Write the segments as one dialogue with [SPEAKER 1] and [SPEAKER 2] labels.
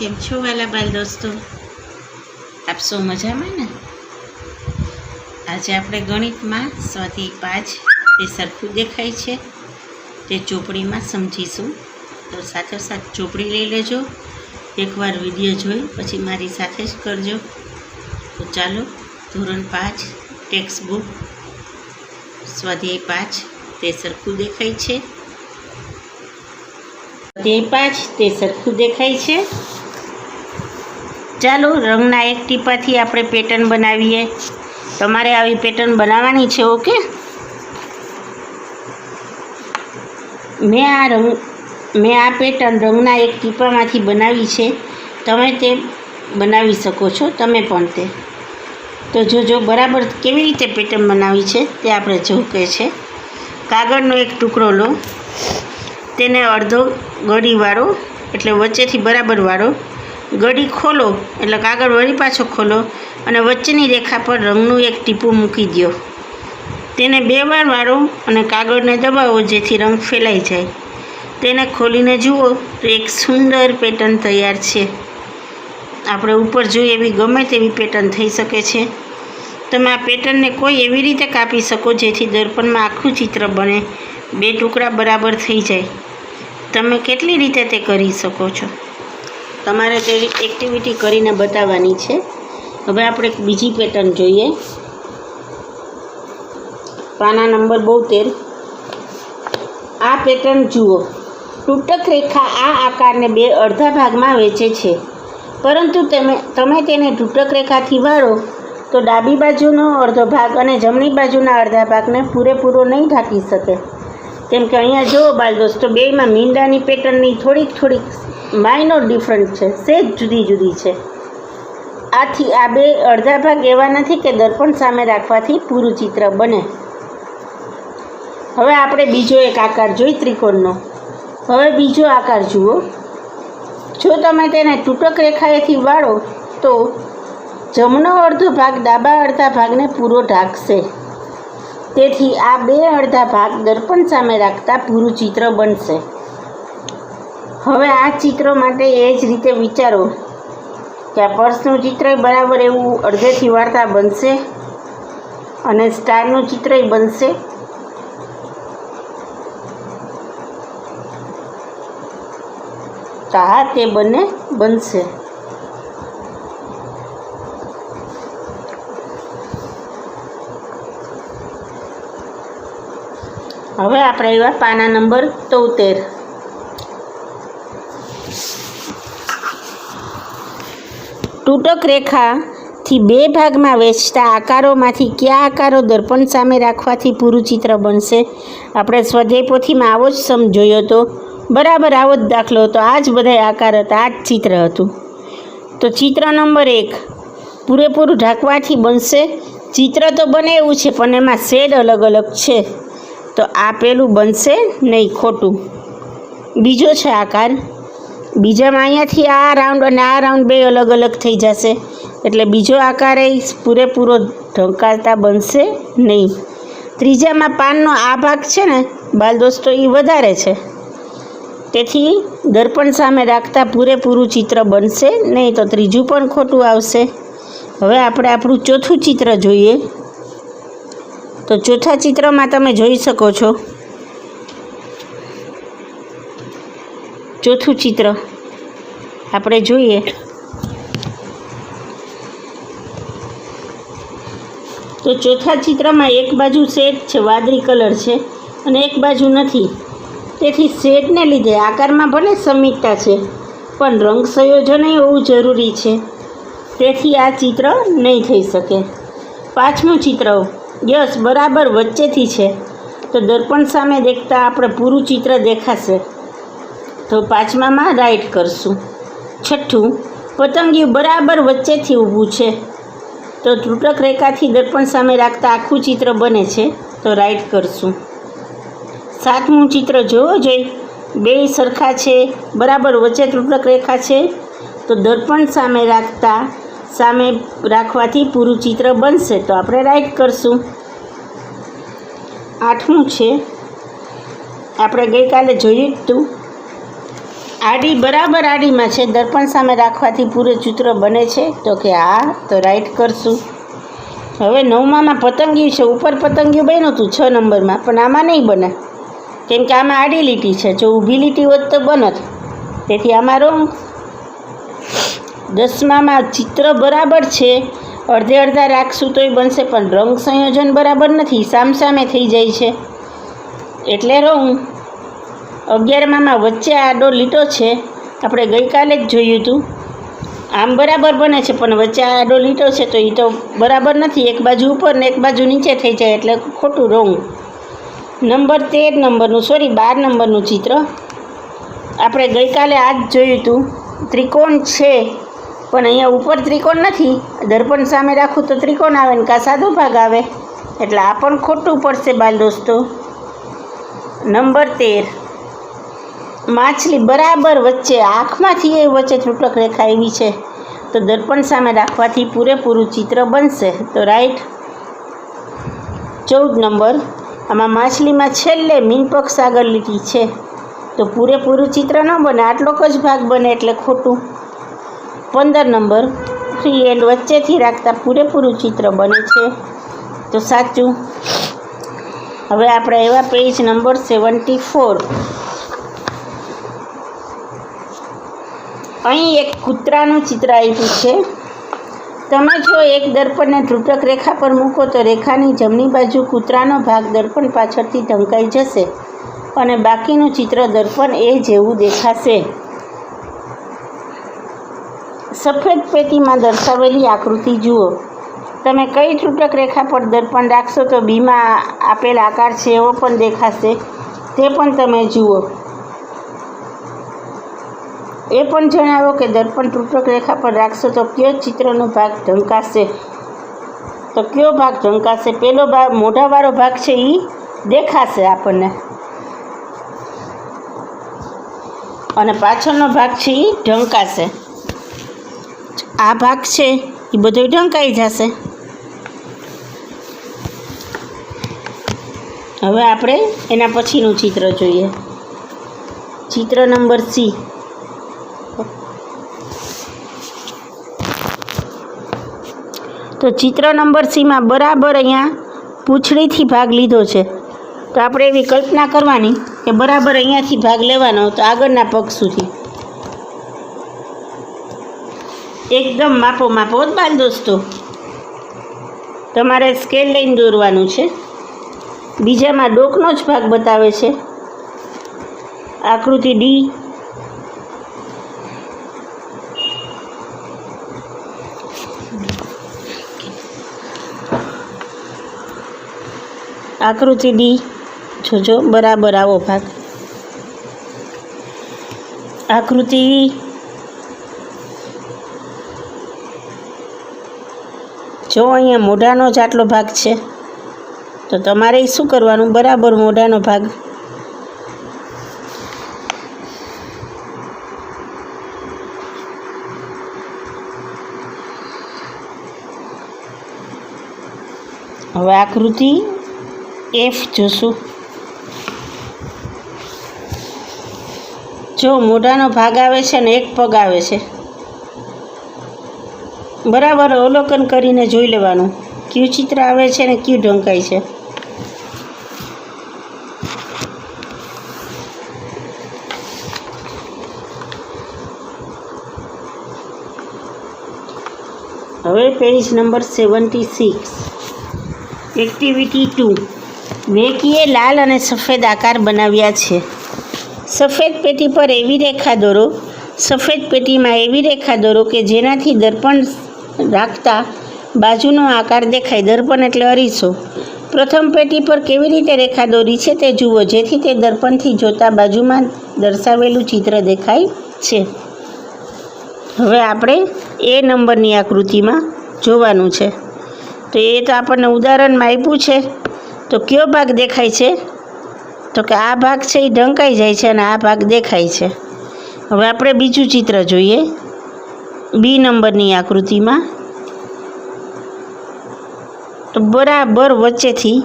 [SPEAKER 1] કેમ છો વાલા બાલ દોસ્તો? આપ સૌ મજામાં ને? આજે આપણે ગણિતમાં સ્વાધ્યાય 5 તે સરખું દેખાય છે તે ચોપડીમાં સમજીશું. તો સાથોસાથ ચોપડી લઈ લેજો, એકવાર વિડીયો જોઈ પછી મારી સાથે જ કરજો. તો ચાલો, ધોરણ 5 ટેક્સ્ટ બુક સ્વાધ્યાય 5 તે સરખું દેખાય છે. સ્વાધ્યાય 5 તે સરખું દેખાય છે. ચાલો, રંગના એક ટીપાથી આપણે પેટર્ન બનાવીએ. તમારે આવી પેટર્ન બનાવવાની છે. ઓકે, મેં આ પેટર્ન રંગના એક ટીપામાંથી બનાવી છે. તમે તે બનાવી શકો છો, તમે પણ તે. તો જોજો બરાબર કેવી રીતે પેટર્ન બનાવી છે તે આપણે જોવું કે છે. કાગળનો એક ટુકડો લો, તેને અડધો ગળી વાળો, એટલે વચ્ચેથી બરાબર વાળો. ગળી ખોલો એટલે કાગળ વળી પાછો ખોલો અને વચ્ચેની રેખા પર રંગનું એક ટીપું મૂકી દો. તેને 2 વાર વાળો અને કાગળને દબાવો જેથી રંગ ફેલાઈ જાય. તેને ખોલીને જુઓ તો એક સુંદર પેટર્ન તૈયાર છે. આપણે ઉપર જોઈએ એવી ગમે તેવી પેટર્ન થઈ શકે છે. તમે આ પેટર્નને કોઈ એવી રીતે કાપી શકો જેથી દર્પણમાં આખું ચિત્ર બને, 2 ટુકડા બરાબર થઈ જાય. તમે કેટલી રીતે તે કરી શકો છો, તમારે તે એક્ટિવિટી કરીને બતાવવાની છે. હવે આપણે એક બીજી પેટર્ન જોઈએ. પાના નંબર 72. આ પેટર્ન જુઓ. તૂટક રેખા આ આકારને 2 અડધા ભાગમાં વહેંચે છે, પરંતુ તમે તેને તૂટક રેખાથી વાળો તો ડાબી બાજુનો અડધો ભાગ અને જમણી બાજુના અડધા ભાગને પૂરેપૂરો નહીં ઢાંકી શકે. કેમ કે અહીંયા જુઓ બાળ દોસ્તો, બેયમાં મીંડાની પેટર્નની થોડીક માઇનોર ડિફરન્ટ છે, સેજ જુદી જુદી છે. આથી આ 2 અડધા ભાગ એવા નથી કે દર્પણ સામે રાખવાથી પૂરું ચિત્ર બને. હવે આપણે બીજો એક આકાર જોઈ ત્રિકોણનો. હવે બીજો આકાર જુઓ. જો તમે તેને તૂટક રેખાએથી વાળો તો જમણો અડધો ભાગ ડાબા અડધા ભાગને પૂરો ઢાંકશે. તેથી આ 2 અડધા ભાગ દર્પણ સામે રાખતા પૂરું ચિત્ર બનશે. હવે આ ચિત્ર માટે એ જ રીતે વિચારો કે આ પર્સનું ચિત્ર બરાબર એવું અડધેથી વાળતા બનશે અને સ્ટારનું ચિત્ર બનશે. તો આ તે બંને બનશે. હવે આપણે આવ્યા પાના નંબર 73. તૂટક રેખાથી 2 ભાગમાં વહેંચતા આકારોમાંથી કયા આકારો દર્પણ સામે રાખવાથી પૂરું ચિત્ર બનશે? આપણે સ્વાધ્યાય પોથીમાં આવો જ સમજ્યો હતો, બરાબર આવો જ દાખલો હતો. આ જ બધા આકાર હતા, આ જ ચિત્ર હતું. તો ચિત્ર નંબર 1 પૂરેપૂરું ઢાંકવાથી બનશે. ચિત્ર તો બને એવું છે પણ એમાં શેડ અલગ અલગ છે, તો આ પેલું બનશે નહીં, ખોટું. બીજો છે આકાર. બીજામાં અહીંયાથી આ રાઉન્ડ અને આ રાઉન્ડ 2 અલગ અલગ થઈ જશે, એટલે બીજો આકાર એ પૂરેપૂરો ઢંકાતા બનશે નહીં. ત્રીજામાં પાનનો આ ભાગ છે ને બાલ દોસ્તો, એ વધારે છે, તેથી દર્પણ સામે રાખતા પૂરેપૂરું ચિત્ર બનશે નહીં, તો ત્રીજું પણ ખોટું આવશે. હવે આપણે આપણું ચોથું ચિત્ર જોઈએ. તો ચોથા ચિત્રમાં તમે જોઈ શકો છો, ચોથું ચિત્ર આપણે જોઈએ. તો ચોથા ચિત્રમાં એક બાજુ શેડ છે, વાદળી કલર છે, અને એક બાજુ નથી. તેથી શેડને લીધે આકારમાં ભલે સમીપતા છે પણ રંગ સંયોજન હોવું જરૂરી છે, તેથી આ ચિત્ર નહીં થઈ શકે. પાંચમું ચિત્ર યસ બરાબર વચ્ચેથી છે, તો દર્પણ સામે દેખતા આપણે પૂરું ચિત્ર દેખાશે, તો 5માં રાઈટ કરશું. છઠ્ઠું પતંગિયું બરાબર વચ્ચેથી ઊભું છે, તો તૂટક રેખાથી દર્પણ સામે રાખતા આખું ચિત્ર બને છે, તો રાઈટ કરશું. 7મું ચિત્ર જોવો જોઈએ. 2 સરખા છે, બરાબર વચ્ચે તૂટક રેખા છે, તો દર્પણ સામે રાખવાથી પૂરું ચિત્ર બનશે, તો આપણે રાઈટ કરશું. 8મું છે, આપણે ગઈકાલે જોયું હતું. આડી બરાબર આડીમાં છે, દર્પણ સામે રાખવાથી પૂરું ચિત્ર બને છે? તો કે હા. તો રાઈટ કરશું. હવે 9માં પતંગિયું છે, ઉપર પતંગિયું બન્યું હતું 6 નંબરમાં, પણ આમાં નહીં બને, કેમ કે આમાં આડી લીટી છે. જો ઊભી લીટી હોત તો બનત, તેથી આમાં રોંગ. 10માં ચિત્ર બરાબર છે, અડધે અડધા રાખશું તોય બનશે, પણ રંગ સંયોજન બરાબર નથી, સામસામે થઈ જાય છે, એટલે રોંગ. 11માં વચ્ચે આડો લીટો છે, આપણે ગઈકાલે જ જોયું હતું. આમ બરાબર બને છે, પણ વચ્ચે આડો લીટો છે, તો એ તો બરાબર નથી. એક બાજુ ઉપર ને એક બાજુ નીચે થઈ જાય, એટલે ખોટું, રોંગ. નંબર 12 નંબરનું ચિત્ર આપણે ગઈકાલે આ જ જોયું હતું. ત્રિકોણ છે, પણ અહીંયા ઉપર ત્રિકોણ નથી. દર્પણ સામે રાખું તો ત્રિકોણ આવે ને કાં સાદો ભાગ આવે, એટલે આ પણ ખોટું પડશે બાલ દોસ્તો. નંબર 13 માછલી બરાબર વચ્ચે, આંખમાંથી એ વચ્ચે ત્રુટક રેખા એવી છે, તો દર્પણ સામે રાખવાથી પૂરેપૂરું ચિત્ર બનશે. તો રાઈટ. 14 નંબર, આમાં માછલીમાં છેલ્લે મીનપક્ષ આગળ લીટી છે, તો પૂરેપૂરું ચિત્ર ન બને, આટલો જ ભાગ બને, એટલે ખોટું. 15 નંબર, ફ્રી એન્ડ વચ્ચેથી રાખતા પૂરેપૂરું ચિત્ર બને છે, તો સાચું. હવે આપણે એવા પેજ નંબર 74. અહીં એક કૂતરાનું ચિત્ર આપ્યું છે. તમે જો એક દર્પણને ત્રુટક રેખા પર મૂકો તો રેખાની જમણી બાજુ કૂતરાનો ભાગ દર્પણ પાછળથી ઢંકાઈ જશે અને બાકીનું ચિત્ર દર્પણ એ જેવું દેખાશે. સફેદ પેટીમાં દર્શાવેલી આકૃતિ જુઓ. તમે કઈ ત્રુટક રેખા પર દર્પણ રાખશો તો બીમાં આપેલ આકાર છે એવો પણ દેખાશે, તે પણ તમે જુઓ. એ પણ જણાવો કે દર્પણ ત્રુટક રેખા પર રાખશો તો કયો ચિત્રનો ભાગ ઢંકાશે. તો કયો ભાગ ઢંકાશે? પેલો ભાગ, મોઢાવાળો ભાગ છે, એ દેખાશે આપણને, અને પાછળનો ભાગ છે એ ઢંકાશે. આ ભાગ છે એ બધો ઢંકાઈ જશે. હવે આપણે એના પછીનું ચિત્ર જોઈએ. ચિત્ર નંબર સી. તો ચિત્ર નંબર સીમાં બરાબર અહીંયા પૂંછડીથી ભાગ લીધો છે, તો આપણે એવી કલ્પના કરવાની કે બરાબર અહીંયાથી ભાગ લેવાનો, તો આગળના પગ સુધી એકદમ માપો જ બાલ દોસ્તો. તમારે સ્કેલ લઈને દોરવાનું છે. બીજામાં ડોકનો જ ભાગ બતાવે છે, આકૃતિ ડી. આકૃતિ ડી જોજો, બરાબર આવો ભાગ. આકૃતિ જો અહીંયા મોઢાનો જ આટલો ભાગ છે, તો તમારે શું કરવાનું? બરાબર મોઢાનો ભાગ હવે આકૃતિ એફ જોશું. જો મોઢાનો ભાગ આવે છે ને એક પગ આવે છે, બરાબર અવલોકન કરીને જોઈ લેવાનું કયું ચિત્ર આવે છે ને કયું ઢંકાય છે. હવે પેજ નંબર 76. એક્ટિવિટી 2. વેકીએ લાલ અને સફેદ આકાર બનાવ્યા છે. સફેદ પેટી પર એવી રેખા દોરો, સફેદ પેટીમાં એવી રેખા દોરો કે જેનાથી દર્પણ રાખતા બાજુનો આકાર દેખાય. દર્પણ એટલે અરીસો. પ્રથમ પેટી પર કેવી રીતે રેખા દોરી છે તે જુઓ, જેથી તે દર્પણથી જોતા બાજુમાં દર્શાવેલું ચિત્ર દેખાય છે. હવે આપણે એ નંબરની આકૃતિમાં જોવાનું છે. તો એ તો આપણને ઉદાહરણમાં આપ્યું છે. તો કયો ભાગ દેખાય છે? તો કે આ ભાગ છે એ ઢંકાઈ જાય છે અને આ ભાગ દેખાય છે. હવે આપણે બીજું ચિત્ર જોઈએ. બી નંબરની આકૃતિમાં તો બરાબર વચ્ચેથી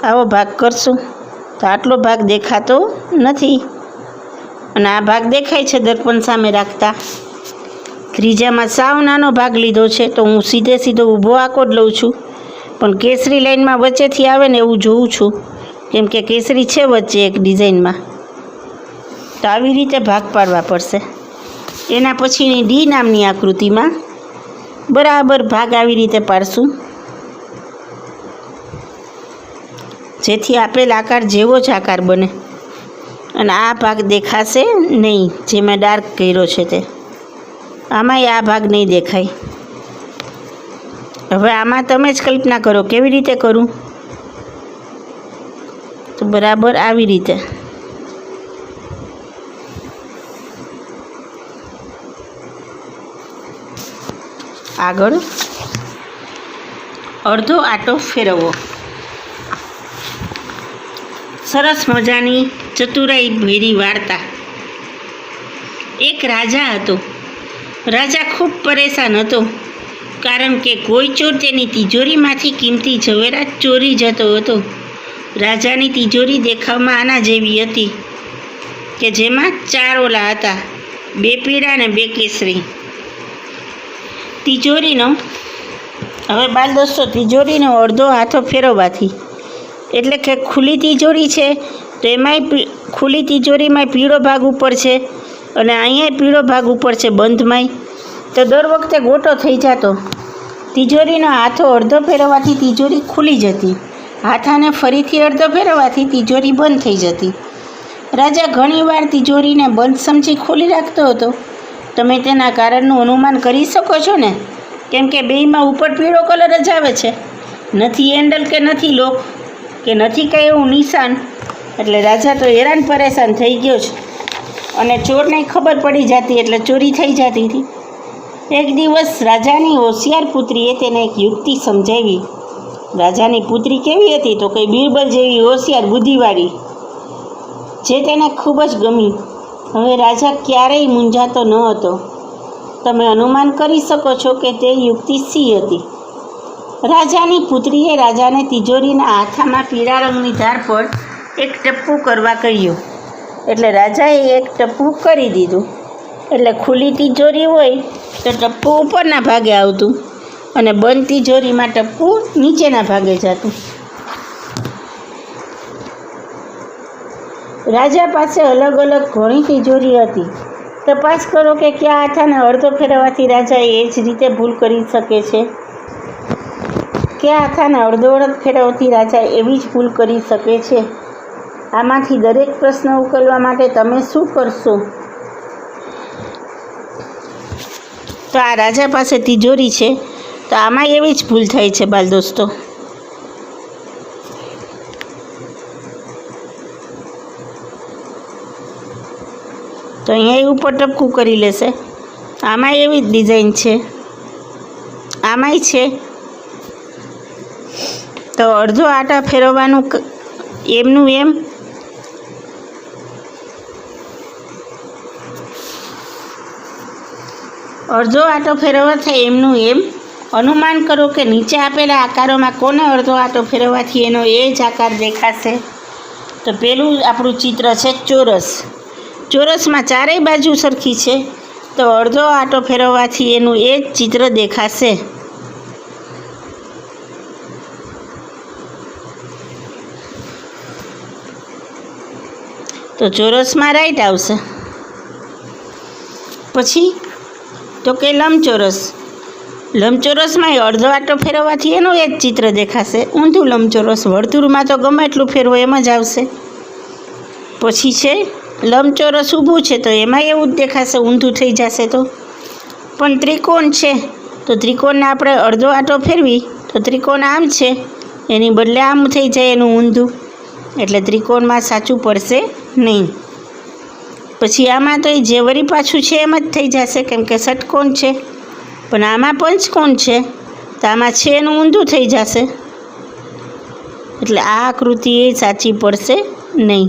[SPEAKER 1] આવો ભાગ કરશું. તો આટલો ભાગ દેખાતો નથી અને આ ભાગ દેખાય છે દર્પણ સામે રાખતા. ત્રીજામાં સાવ નાનો ભાગ લીધો છે તો હું સીધો ઊભો આંકો જ લઉં છું, પણ કેસરી લાઈનમાં વચ્ચેથી આવે ને એવું જોઉં છું, કેમ કે કેસરી છે વચ્ચે એક ડિઝાઇનમાં. તો આવી રીતે ભાગ પાડવા પડશે. એના પછીની ડી નામની આકૃતિમાં બરાબર ભાગ આવી રીતે પાડશું, જેથી આપેલ આકાર જેવો જ આકાર બને. અને આ ભાગ દેખાશે નહીં, જે મેં ડાર્ક કર્યો છે તે. આમાંય આ ભાગ નહીં દેખાય. હવે આમાં તમે જ કલ્પના કરો કેવી રીતે કરું. તો બરાબર આવી રીતે. આગળ અડધો આંટો ફેરવવો. સરસ મજાની ચતુરાઈ ભેરી વાર્તા. એક રાજા હતો. રાજા ખૂબ પરેશાન હતો, કારણ કે કોઈ ચોર તેની તિજોરીમાંથી કિંમતી ઝવેરાત ચોરી જતો હતો. રાજાની તિજોરી દેખાવમાં આના જેવી હતી કે જેમાં 4 ઓલા હતા, 2 પીળા અને 2 કેસરી. તિજોરીનો હવે બાલ દોસ્તો, તિજોરીનો અડધો હાથો ફેરવવાથી, એટલે કે ખુલ્લી તિજોરી છે તો એમાંય ખુલ્લી તિજોરીમાંય પીળો ભાગ ઉપર છે અને અહીંયા પીળો ભાગ ઉપર છે બંધમાંય, તો દર વખતે ગોટો થઈ જતો. તિજોરીનો હાથો અડધો ફેરવવાથી તિજોરી ખુલી જતી, હાથાને ફરીથી અડધો ફેરવવાથી તિજોરી બંધ થઈ જતી. રાજા ઘણીવાર તિજોરીને બંધ સમજી ખોલી રાખતો હતો. તમે તેના કારણનું અનુમાન કરી શકો છો ને, કેમ કે બેયમાં ઉપર પીળો કલર જ આવે છે, નથી હેન્ડલ કે નથી લોક કે નથી કંઈ એવું નિશાન. એટલે રાજા તો હેરાન પરેશાન થઈ ગયો છે અને ચોરને ખબર પડી જતી એટલે ચોરી થઈ જતી હતી. એક દિવસ રાજાની હોશિયાર પુત્રીએ તેને એક યુક્તિ સમજાવી. રાજાની પુત્રી કેવી હતી તો કંઈ બીરબલ જેવી હોશિયાર બુદ્ધિવાળી, જે તેને ખૂબ જ ગમી. હવે રાજા ક્યારેય મૂંઝાતો ન હતો. તમે અનુમાન કરી શકો છો કે તે યુક્તિ શી હતી. રાજાની પુત્રીએ રાજાને તિજોરીના હાથામાં પીળા રંગની ધાર પર એક ટપ્પું કરવા કહ્યું. એટલે રાજાએ એક ટપ્પું કરી દીધું. એટલે ખુલ્લી તિજોરી હોય તો ટપ્પું ઉપરના ભાગે આવતું અને બંધ તિજોરીમાં ટપ્પું નીચેના ભાગે જતું. રાજા પાસે અલગ અલગ ઘણી તિજોરી હતી. તપાસ કરો કે કયા હાથાને અડધો ફેરવવાથી રાજા એ જ રીતે ભૂલ કરી શકે છે, કયા હાથાને અડધો ફેરવવાથી રાજા એવી જ ભૂલ કરી શકે છે. આમાંથી દરેક પ્રશ્ન ઉકેલવા માટે તમે શું કરશો? તો આ રાજા પાસે તિજોરી છે તો આમાં એવી જ ભૂલ થાય છે બાલ દોસ્તો. તો અહીંયા ઉપર ટપકું કરી લેશે. આમાં એવી જ ડિઝાઇન છે, આમાંય છે. તો અડધો આટા ફેરવવાનું એમનું એમ. અડધો આટો ફેરવવા થાય એમનું એમ. અનુમાન કરો કે નીચે આપેલા આકારોમાં કોને અડધો આટો ફેરવવાથી એનો એ જ આકાર દેખાશે. તો પેલું આપણું ચિત્ર છે ચોરસ. ચોરસમાં ચારેય બાજુ સરખી છે, તો અડધો આટો ફેરવવાથી એનું એ જ ચિત્ર દેખાશે. તો ચોરસમાં રાઈટ આવશે. પછી તો કે લંબચોરસ. લંબચોરસમાં અડધો આટો ફેરવવાથી એનું એ જ ચિત્ર દેખાશે. ઊંધું લંબચોરસ, વર્તુળમાં તો ગમે એટલું ફેરવો એમ જ આવશે. પછી છે લંબચોરસ ઊભું છે તો એમાં એવું જ દેખાશે, ઊંધું થઈ જશે. તો પણ ત્રિકોણ છે તો ત્રિકોણને આપણે અડધો આટો ફેરવી તો ત્રિકોણ આમ છે, એની બદલે આમ થઈ જાય એનું ઊંધું, એટલે ત્રિકોણમાં સાચું પડશે નહીં. પછી આમાં તો જે વળી પાછું છે એમ જ થઈ જશે, કેમ કે ષટકોણ છે. પણ આમાં પંચકોણ છે તો આમાં છે એનું ઊંધું થઈ જશે, એટલે આ આકૃતિ એ સાચી પડશે નહીં.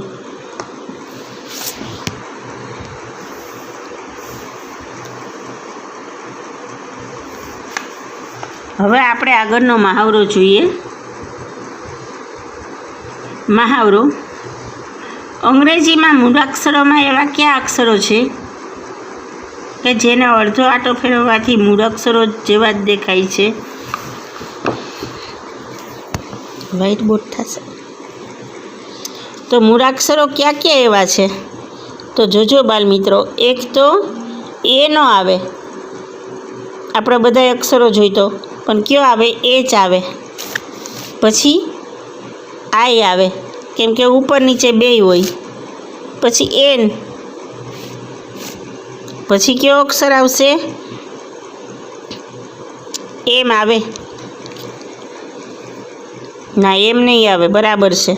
[SPEAKER 1] હવે આપણે આગળનો મહાવરો જોઈએ. મહાવરો: અંગ્રેજીમાં મૂળાક્ષરોમાં એવા કયા અક્ષરો છે કે જેને અડધો આંટો ફેરવવાથી મૂળાક્ષરો જેવા જ દેખાય છે? વ્હાઇટ બોર્ડ થશે. તો મૂળાક્ષરો ક્યાં ક્યાં એવા છે? તો જોજો બાલ મિત્રો, એક તો એ નો આવે, આપણે બધા અક્ષરો જોઈ તો, પણ કયો આવે? એચ આવે. પછી આઈ આવે, કેમ કે ઉપર નીચે બેય હોય. પછી એન. પછી કયો અક્ષર આવશે? એમ આવે. ના, એમ નહીં આવે, બરાબર છે.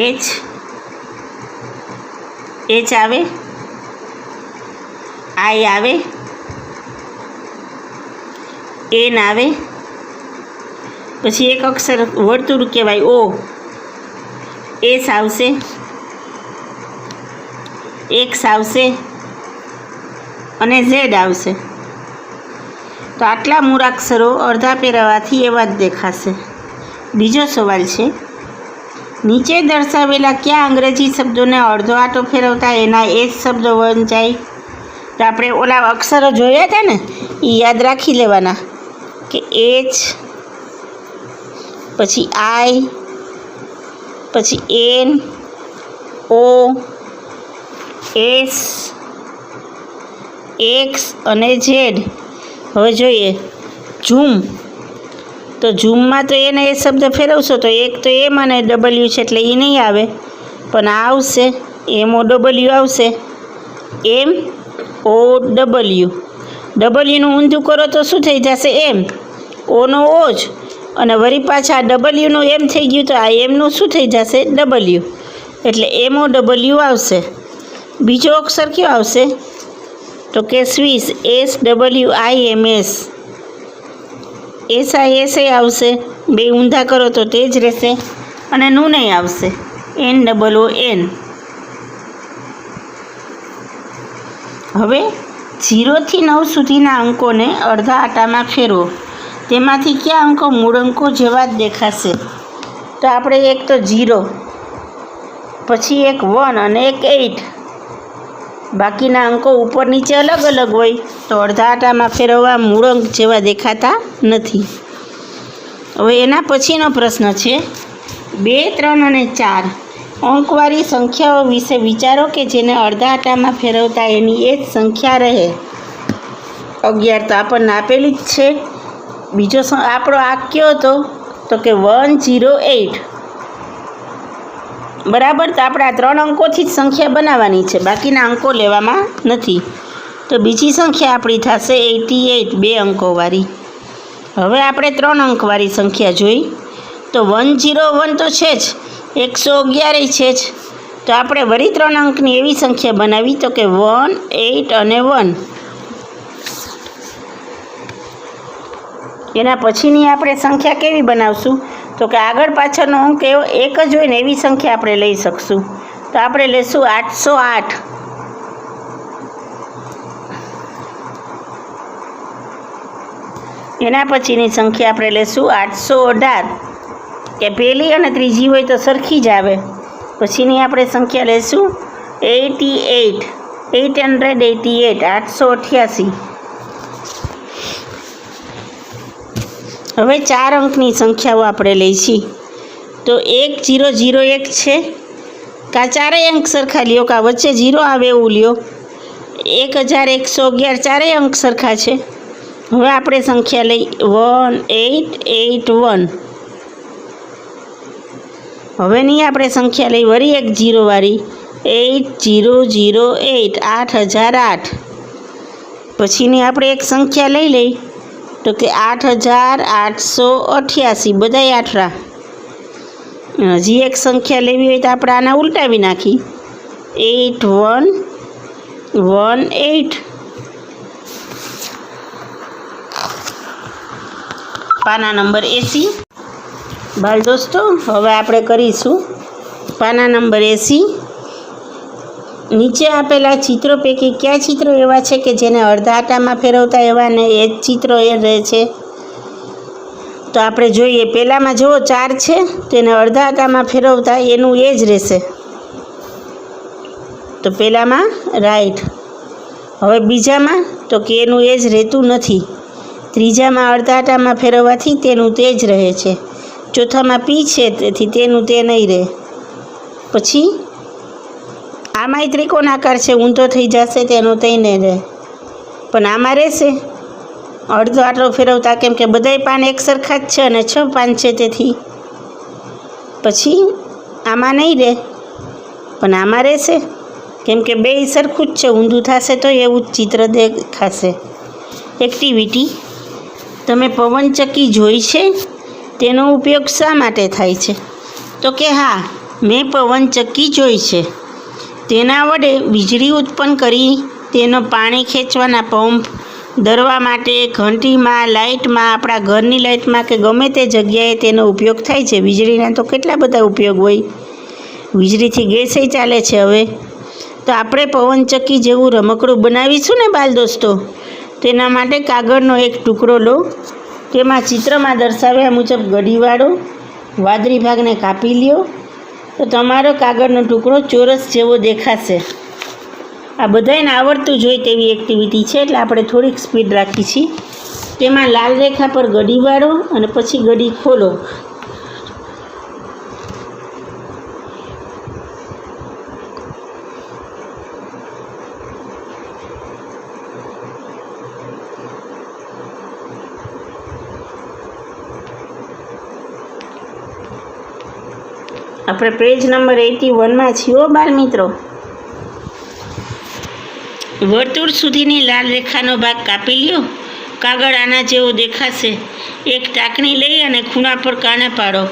[SPEAKER 1] એચ. એચ આવે. આઈ આવે. એન આવે. પછી એક અક્ષર વર્તુળ કહેવાય, ઓ. એસ આવશે. એક્સ આવશે અને ઝેડ આવશે. તો આટલા મૂળાક્ષરો અડધા ફેરવવાથી એવા જ દેખાશે. બીજો સવાલ છે, નીચે દર્શાવેલા કયા અંગ્રેજી શબ્દોને અડધો આંટો ફેરવતા એના એ જ શબ્દો વંચાય? તો આપણે ઓલા અક્ષરો જોયા હતા ને, એ યાદ રાખી લેવાના કે એચ, પછી આઈ, પછી એન, ઓ, એસ, એક્સ અને ઝેડ. હવે જોઈએ ઝૂમ. તો ઝૂમમાં તો એને એ શબ્દ ફેરવશો તો એક તો એમ અને ડબલ્યુ છે એટલે એ નહીં આવે, પણ આ આવશે, એમ ઓ ડબલ્યુ આવશે. એમ ઓ ડબલ્યુ. ડબલ્યુનું ઊંધું કરો તો શું થઈ જશે? એમ. ઓનો ઓ જ, અને વળી પાછા ડબલ્યુનું એમ થઈ ગયું તો આ એમનું શું થઈ જશે? ડબલ્યુ. એટલે એમ ઓ ડબલ્યુ આવશે. બીજો અક્ષર કયો આવશે? તો કે Swiss. S W I M S. S I S એ આવશે, બે ઊંધા કરો તો તે જ રહેશે. અને નું નહીં આવશે, એન ડબલ ઓ એન. હવે 0થી 9 સુધીના અંકોને અડધા આંટામાં ફેરવો. તેમાંથી કયા અંકો મૂળ અંકો જેવા જ દેખાશે? તો આપણે એક તો 0, પછી એક 1 અને એક 8. બાકીના અંકો ઉપર નીચે અલગ અલગ હોય, તો અડધા આંટામાં ફેરવવા મૂળ અંક જેવા દેખાતા નથી. હવે એના પછીનો પ્રશ્ન છે, 2, 3 અને 4 અંકવાળી સંખ્યાઓ વિશે વિચારો કે જેને અડધા આંટામાં ફેરવતા એની એ જ સંખ્યા રહે. 11 તો આપણને આપેલી જ છે. બીજો આપણો આ કયો હતો? તો કે 108. બરાબર. તો આપણે આ 3 અંકોથી જ સંખ્યા બનાવવાની છે, બાકીના અંકો લેવામાં નથી. તો બીજી સંખ્યા આપણી થશે 88, 2 અંકોવાળી. હવે આપણે 3 અંકવાળી સંખ્યા જોઈ. તો 101 તો છે જ, 111 છે જ. તો આપણે વળી 3 અંકની એવી સંખ્યા બનાવી, તો કે 1, 8 અને 1. એના પછીની આપણે સંખ્યા કેવી બનાવશું? તો કે આગળ પાછળનો અંક એવો એક જ હોય ને એવી સંખ્યા આપણે લઈ શકશું. તો આપણે લઈશું 808. એના પછીની સંખ્યા આપણે લઈશું 818, કે પહેલી અને ત્રીજી હોય તો સરખી જ આવે. પછીની આપણે સંખ્યા લઈશું 88, 888. હવે 4 અંકની સંખ્યાઓ આપણે લઈશી. તો 1001 છે, કાં ચારેય અંક સરખા લ્યો, કાં વચ્ચે 0 આવે એવું લ્યો. 1111, ચારેય અંક સરખા છે. હવે આપણે સંખ્યા લઈ 1881. હવેની આપણે સંખ્યા લઈ વળી એક 0 વાળી 8008, 8008. પછીની આપણે એક સંખ્યા લઈ તો કે 8888, બધાય આઠરા. હજી એક સંખ્યા લેવી હોય તો આપણે આના ઉલટાવી નાખી 8118. પાના નંબર 80. બાળ દોસ્તો, હવે આપણે કરીશું પાના નંબર 80. નીચે આપેલા ચિત્રો પૈકી કયા ચિત્રો એવા છે કે જેને અડધા આંટામાં ફેરવતા એવા ને એ જ ચિત્રો એ રહે છે? તો આપણે જોઈએ, પહેલાંમાં જુઓ 4 છે, તેને અડધા આકારમાં ફેરવતા એનું એ જ રહેશે. તો પહેલાંમાં રાઈટ. હવે બીજામાં તો કે એનું એ જ રહેતું નથી. ત્રીજામાં અડધા આટામાં ફેરવવાથી તેનું તે જ રહે છે. ચોથામાં પી છે, તેથી તેનું તે નહીં રહે. પછી આમાંય ત્રિકોણાકાર છે, ઊંધો થઈ જશે, તેનું તે નહીં રહે. પણ આમાં રહેશે અડધો આટલો ફેરવતા, કેમ કે બધાય પાન એક સરખા જ છે અને 6 પાન છે, તેથી પછી આમાં નહીં રહે, પણ આમાં રહેશે, કેમ કે બે સરખું જ છે. ઊંધું થશે તો એવું જ ચિત્ર દેખાશે. એક્ટિવિટી: તમે પવનચક્કી જોઈ છે? તેનો ઉપયોગ શા માટે થાય છે? તો કે હા, મેં પવનચક્કી જોઈ છે. તેના વડે વીજળી ઉત્પન્ન કરી તેનો પાણી ખેંચવાના પંપ, દરવા માટે, ઘંટીમાં, લાઇટમાં, આપણા ઘરની લાઇટમાં કે ગમે તે જગ્યાએ તેનો ઉપયોગ થાય છે. વીજળીના તો કેટલા બધા ઉપયોગ હોય. વીજળીથી ગેસય ચાલે છે. હવે તો આપણે પવનચક્કી જેવું રમકડું બનાવીશું ને બાલ દોસ્તો, તેના માટે કાગળનો એક ટુકડો લો. તેમાં ચિત્રમાં દર્શાવ્યા મુજબ ગડી વાળો, વાદળી ભાગને કાપી લ્યો, તો તમારો કાગળનો ટુકડો ચોરસ જેવો દેખાશે. આ બધાને આવડતું જ હોય તેવી એક્ટિવિટી છે, એટલે આપણે થોડીક સ્પીડ રાખી છીએ. તેમાં લાલ રેખા પર ગડી વાળો અને પછી ગડી ખોલો. આપણે પેજ નંબર 81માં છીએ બાળ મિત્રો. વર્તુળ સુધીની લાલ રેખાનો ભાગ કાપી લ્યો. કાગળ આના જેવો દેખાશે. એક ટાંકણી લઈ અને ખૂણા પર કાણા પાડો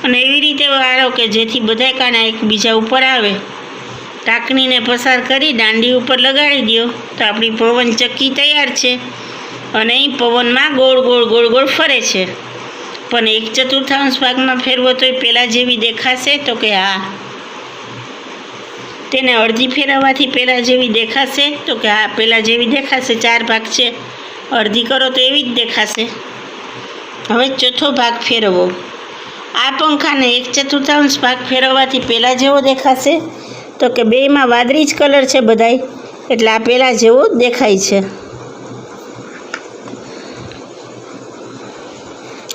[SPEAKER 1] અને એવી રીતે વાળો કે જેથી બધા કાણા એકબીજા ઉપર આવે. ટાંકણીને પસાર કરી દાંડી ઉપર લગાડી દો, તો આપણી પવનચક્કી તૈયાર છે. અને એ પવનમાં ગોળ ગોળ ગોળ ગોળ ફરે છે. પણ 1/4 ભાગમાં ફેરવો તોય પહેલાં જેવી દેખાશે? તો કે હા. તેને અડધી ફેરવવાથી પહેલાં જેવી દેખાશે? તો કે હા, પહેલાં જેવી દેખાશે. 4 ભાગ છે, અડધી કરો તો એવી જ દેખાશે. હવે ચોથો ભાગ ફેરવો. આ પંખાને 1/4 ભાગ ફેરવવાથી પહેલાં જેવો દેખાશે? તો કે બેયમાં વાદળી જ કલર છે બધાય, એટલે આ પહેલાં જેવો દેખાય છે.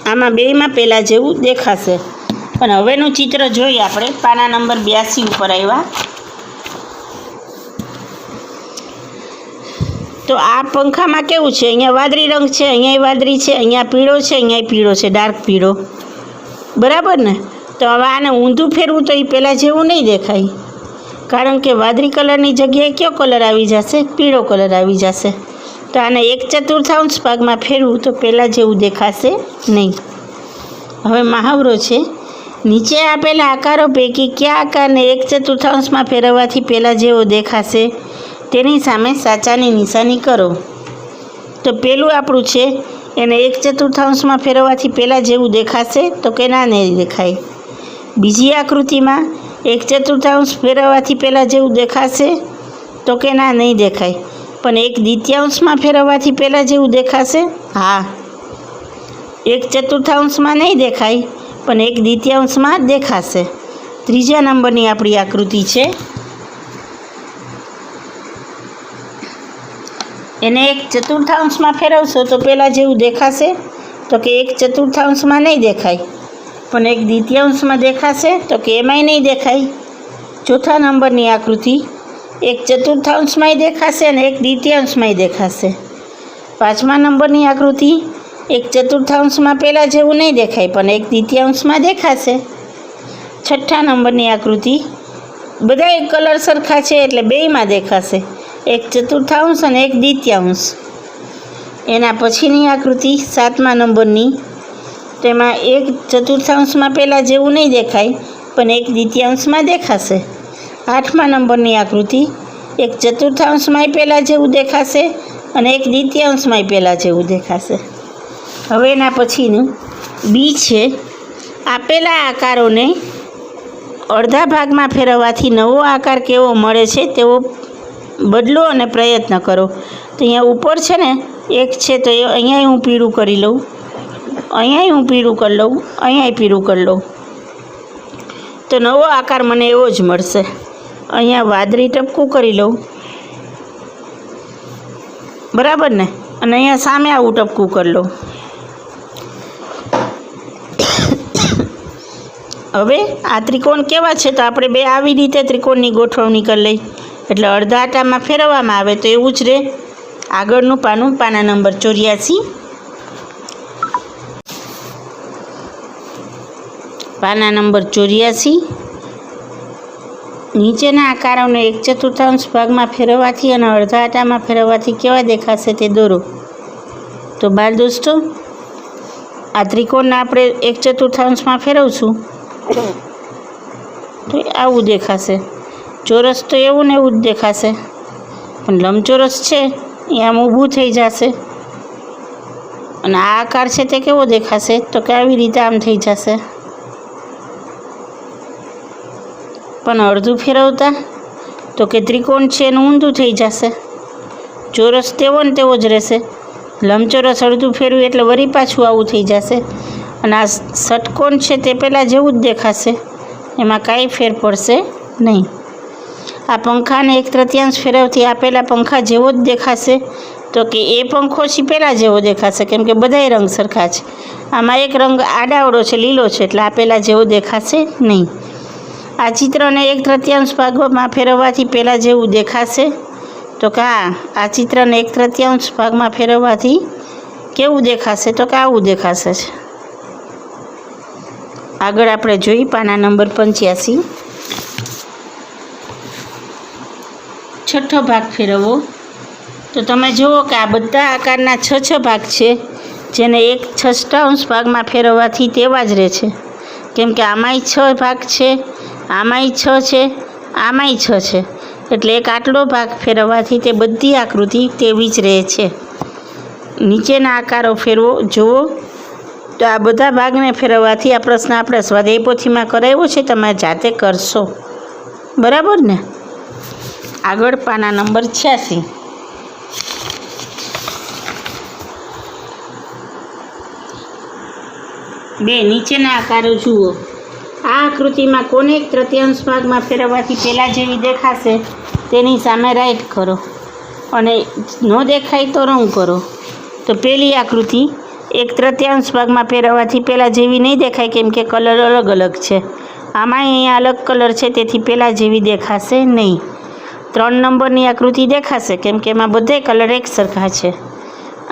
[SPEAKER 1] આમાં બેયમાં પહેલાં જેવું દેખાશે. પણ હવેનું ચિત્ર જોઈએ આપણે. પાના નંબર 82 ઉપર આવ્યા. તો આ પંખામાં કેવું છે? અહીંયા વાદળી રંગ છે, અહીંયા વાદળી છે, અહીંયા પીળો છે, અહીંયા પીળો છે, ડાર્ક પીળો. બરાબર ને? તો હવે આને ઊંધું ફેરવું તો એ પહેલાં જેવું નહીં દેખાય, કારણ કે વાદળી કલરની જગ્યાએ કયો કલર આવી જશે? પીળો કલર આવી જશે. તો આને 1/4 ભાગમાં ફેરવું તો પહેલાં જેવું દેખાશે નહીં. હવે મહાવરો છે. નીચે આપેલા આકારો પૈકી કયા આકારને 1/4 ફેરવવાથી પહેલાં જેવો દેખાશે? તેની સામે સાચાની નિશાની કરો. તો પહેલું આપણું છે, એને 1/4 ફેરવવાથી પહેલાં જેવું દેખાશે? તો કે ના, નહીં દેખાય. બીજી આકૃતિમાં 1/4 ફેરવવાથી પહેલાં જેવું દેખાશે? તો કે ના, નહીં દેખાય. પણ 1/2 ફેરવવાથી પહેલાં જેવું દેખાશે? હા. 1/4 નહીં દેખાય, પણ 1/2 દેખાશે. ત્રીજા નંબરની આપણી આકૃતિ છે. એને 1/4 ફેરવશો તો પહેલાં જેવું દેખાશે? તો કે 1/4 નહીં દેખાય, પણ 1/2 દેખાશે? તો કે એમાંય નહીં દેખાય. ચોથા નંબરની આકૃતિ 1/4 દેખાશે અને 1/2 દેખાશે. પાંચમા નંબરની આકૃતિ 1/4 પહેલાં જેવું નહીં દેખાય, પણ 1/2 દેખાશે. છઠ્ઠા નંબરની આકૃતિ બધા કલર સરખા છે, એટલે બેયમાં દેખાશે, 1/4 અને 1/2. એના પછીની આકૃતિ 7મા નંબરની, તેમાં 1/4 પહેલાં જેવું નહીં દેખાય, પણ 1/2 દેખાશે. 8મા નંબરની આકૃતિ 1/4 પહેલાં જેવું દેખાશે અને 1/2 પહેલાં જેવું દેખાશે. હવે એના પછીનું બી છે. આપેલા આકારોને અડધા ભાગમાં ફેરવવાથી નવો આકાર કેવો મળે છે તેવો બદલો અને પ્રયત્ન કરો. તો અહીંયા ઉપર છે ને 1 છે, તો અહીંયા હું પીળું કરી લઉં. અહીંયાય હું પીળું કરી લઉં, અહીંયાય પીળું કરી લઉં તો નવો આકાર મને એવો જ મળશે. અહીંયા વાદળી ટપકું કરી લઉં, બરાબર ને, અને અહીંયા સામે આવું ટપકું કરી લઉં. હવે આ ત્રિકોણ કેવા છે તો આપણે બે આવી રીતે ત્રિકોણની ગોઠવણી કરી લઈ એટલે અડધા આટામાં ફેરવવામાં આવે તો એવું જ રહે. આગળનું પાનું પાના નંબર 84, પાના નંબર 84. નીચેના આકારોને 1/4 ભાગમાં ફેરવવાથી અને અડધા આટામાં ફેરવવાથી કેવા દેખાશે તે દોરો. તો બાળ દોસ્તો, આ ત્રિકોણને આપણે 1/4 ફેરવશું તો આવું દેખાશે. ચોરસ તો એવું ને એવું જ દેખાશે, પણ લંબચોરસ છે એ આમ ઊભું થઈ જશે. અને આ આકાર છે તે કેવો દેખાશે તો કે આવી રીતે આમ થઈ જશે. પણ અડધું ફેરવતા તો કે ત્રિકોણ છે એનું ઊંધું થઈ જશે. ચોરસ તેવો ને તેવો જ રહેશે. લંબચોરસ અડધું ફેરવ્યું એટલે વળી પાછું આવું થઈ જશે. અને આ ષટકોણ છે તે પહેલાં જેવું જ દેખાશે, એમાં કાંઈ ફેર પડશે નહીં. આ પંખાને 1/3 ફેરવથી આ પહેલાં પંખા જેવો જ દેખાશે તો કે એ પંખો છે પહેલાં જેવો દેખાશે, કેમ કે બધાય રંગ સરખા છે. આમાં એક રંગ આડાવડો છે, લીલો છે, એટલે આ પહેલાં જેવો દેખાશે નહીં. આ ચિત્રને 1/3 ભાગમાં ફેરવવાથી પહેલાં જેવું દેખાશે તો કે આ ચિત્રને 1/3 ભાગમાં ફેરવવાથી કેવું દેખાશે તો કે આવું દેખાશે છે. આગળ આપણે જોઈ પાના નંબર 85. છઠ્ઠો ભાગ ફેરવવો તો તમે જુઓ કે આ બધા આકારના 6 ભાગ છે, જેને 1/6 ભાગમાં ફેરવવાથી તેવા જ રહે છે. કેમ કે આમાંય 6 ભાગ છે, આમાંય 6 છે, આમાંય 6 છે, એટલે એક આટલો ભાગ ફેરવવાથી તે બધી આકૃતિ તેવી જ રહે છે. નીચેના આકારો ફેરવો જુઓ તો આ બધા ભાગને ફેરવવાથી આ પ્રશ્ન આપણે સ્વાધ્યાય પોથીમાં કરાવ્યો છે, તમે જાતે કરશો, બરાબર ને. આગળ પાના નંબર 86. બે નીચેના આકારો જુઓ. આ આકૃતિમાં કોને 1/3 ભાગમાં ફેરવવાથી પહેલાં જેવી દેખાશે તેની સામે રાઈટ કરો અને ન દેખાય તો રંગ કરો. તો પહેલી આકૃતિ 1/3 ભાગમાં ફેરવવાથી પહેલાં જેવી નહીં દેખાય, કેમ કે કલર અલગ અલગ છે. આમાં અહીંયા અલગ કલર છે, તેથી પહેલાં જેવી દેખાશે નહીં. 3 નંબરની આકૃતિ દેખાશે, કેમ કે એમાં બધે કલર એક સરખા છે.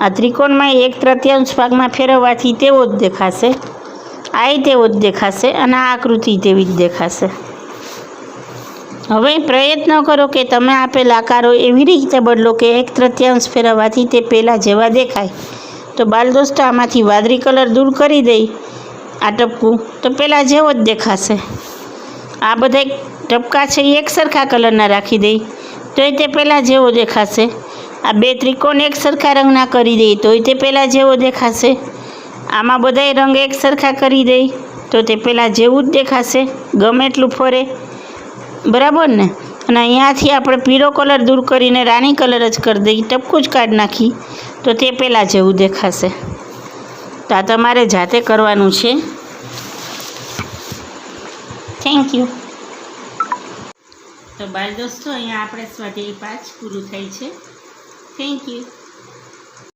[SPEAKER 1] આ ત્રિકોણમાં 1/3 ભાગમાં ફેરવવાથી તેવો જ દેખાશે, આ તેવો જ દેખાશે અને આ આકૃતિ તેવી જ દેખાશે. હવે પ્રયત્ન કરો કે તમે આપેલ આકારો એવી રીતે બદલો કે 1/3 ફેરવવાથી તે પહેલાં જેવા દેખાય. તો બાળ દોસ્તો, આમાંથી વાદળી કલર દૂર કરી દઈ, આ ટપકું તો પહેલાં જેવો જ દેખાશે. આ બધા ટપકા છે એ એક સરખા કલરના રાખી દઈ તો એ તે પહેલાં જેવો દેખાશે. આ બે ત્રિકોણ એક સરખા રંગના કરી દઈ તો તે પહેલાં જેવો દેખાશે. આમાં બધાય રંગ એક સરખા કરી દઈ તો તે પહેલાં જેવું જ દેખાશે, ગમે એટલું ફરે, બરાબર ને. અને અહીંયાથી આપણે પીળો કલર દૂર કરીને રાણી કલર જ કરી દઈ, ટપકું જ કાઢી નાખી તો તે પહેલાં જેવું દેખાશે. તો આ તમારે જાતે કરવાનું છે. Thank you. તો બાળ દોસ્તો, અહીંયા આપણે સ્વાધ્યાય 5 પૂરું થાય છે. Thank you.